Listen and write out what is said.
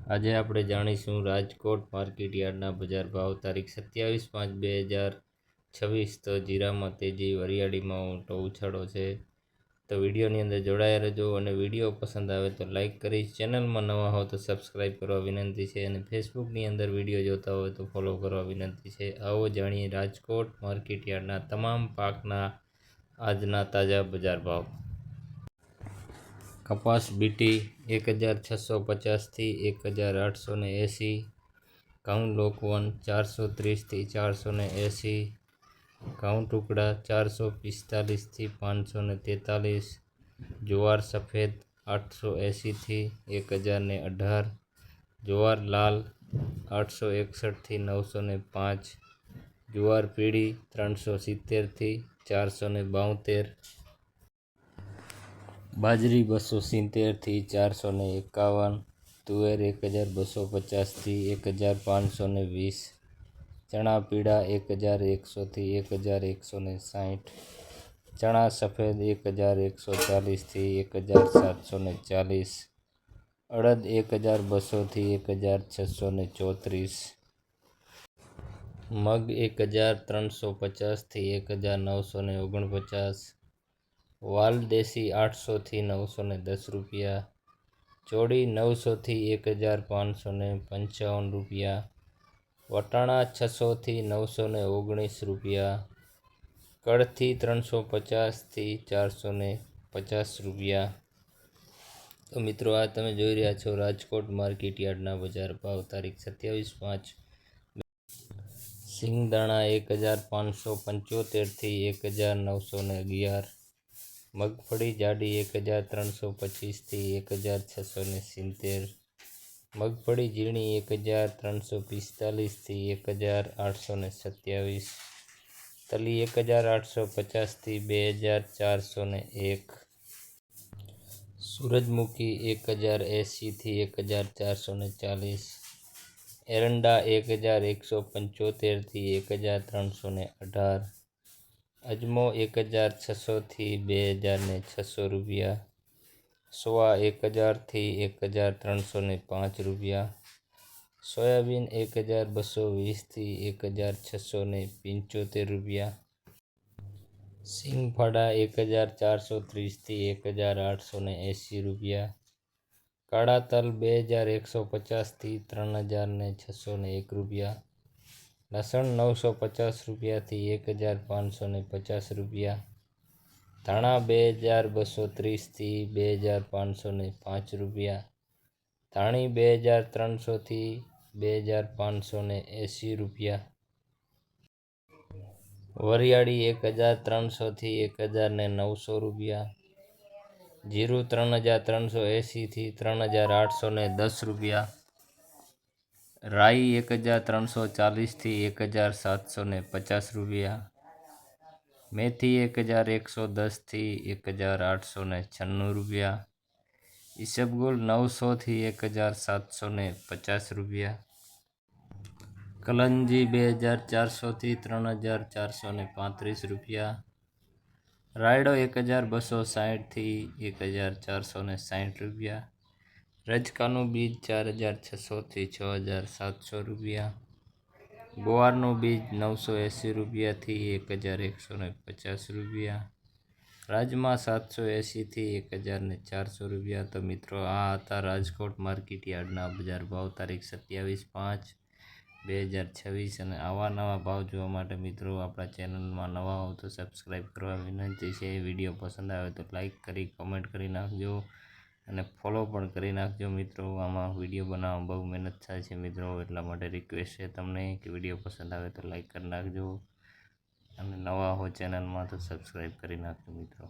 આજે આપણે જાણીશું રાજકોટ માર્કેટ યાર્ડના બજાર ભાવ તારીખ 27/5/2026। તો જીરામાં તેજી, વરિયાળીમાં મોટો ઉછાળો છે। તો વિડીયોની અંદર જોડાયા રહેજો અને વિડીયો પસંદ આવે તો લાઇક કરી, ચેનલમાં નવા હો તો સબસ્ક્રાઈબ કરવા વિનંતી છે અને ફેસબુકની અંદર વિડીયો જોતા હોય તો ફોલો કરવા વિનંતી છે। આવો જાણીએ રાજકોટ માર્કેટ યાર્ડના તમામ પાકના આજના તાજા બજાર ભાવ। કપાસ બીટી 1650 થી 1880, ઘઉં લોકવન 430 થી 480, ઘઉં ટુકડા 445 થી 543, જુવાર સફેદ 880 થી 1018, જુવાર લાલ 861 થી 905, જુવાર પીળી 370 થી 472, બાજરી 270 થી 451, તુવેર 1250 થી 1520, ચણા પીળા 1100 થી 1160, ચણા સફેદ 1140 થી 1740, અડદ 1200 થી 1634, મગ 1350 થી 1949, વાલ દેશી 800 થી 910 રૂપિયા, ચોળી 900 થી 1555 રૂપિયા, વટાણા 600 થી 919 રૂપિયા, કળથી 350 થી 450 રૂપિયા। તો મિત્રો, આ તમે જોઈ રહ્યા છો રાજકોટ માર્કેટ યાર્ડના બજાર ભાવ તારીખ 27/5। સિંગદાણા 1575 થી 1911, મગફળી જાડી 1325 થી 1670, મગફળી ઝીણી 1345 થી 1827, તલી 1850 થી 2401, સૂરજમુખી 1080 થી 1440, એરંડા 1175 થી 1318, અજમો 1600 થી 2600 રૂપિયા, સોવા 1000 થી 1305 રૂપિયા, સોયાબીન 1220 થી 1675 રૂપિયા, સિંગફાડા 1430 થી 1880 રૂપિયા, કાળા તલ 2150 થી 3601 રૂપિયા, લસણ 950 રૂપિયા થી 1550 રૂપિયા, ધાણા 2230 થી 2505 રૂપિયા, ધાણી 2300 થી 2580 રૂપિયા, વરિયાળી 1300 થી 1900 રૂપિયા, જીરું 3380 થી 3810 રૂપિયા, રાઈ 1340 થી 1750 રૂપિયા, મેથી 1110 થી 1896 રૂપિયા, ઈસબગુલ 900 થી 1750 રૂપિયા, કલંજી 2400 થી 3435 રૂપિયા, રાયડો 1260 થી 1460 રૂપિયા, રજકાનું બીજ 4600 થી 6700 રૂપિયા, ગુવારનું બીજ 980 રૂપિયા થી 1150 રૂપિયા, રાજમા 780 થી 1400 રૂપિયા। તો મિત્રો, આ હતા રાજકોટ માર્કેટ યાર્ડના બજાર ભાવ તારીખ 27/5/2026 અને આવા નવા ભાવ જોવા માટે મિત્રો આપણા ચેનલમાં નવા હો તો સબસ્ક્રાઈબ કરવા વિનંતી છે। વિડીયો પસંદ આવે તો લાઈક કરી, કમેન્ટ કરી નાખજો અને ફોલો પણ કરી નાખજો મિત્રો। આમાં વિડીયો બનાવવામાં બહુ મહેનત થાય છે મિત્રો, એટલા માટે રિક્વેસ્ટ છે તમને કે વિડીયો પસંદ આવે તો લાઈક કરી નાખજો અને નવા હો ચેનલમાં તો સબસ્ક્રાઈબ કરી નાખજો મિત્રો।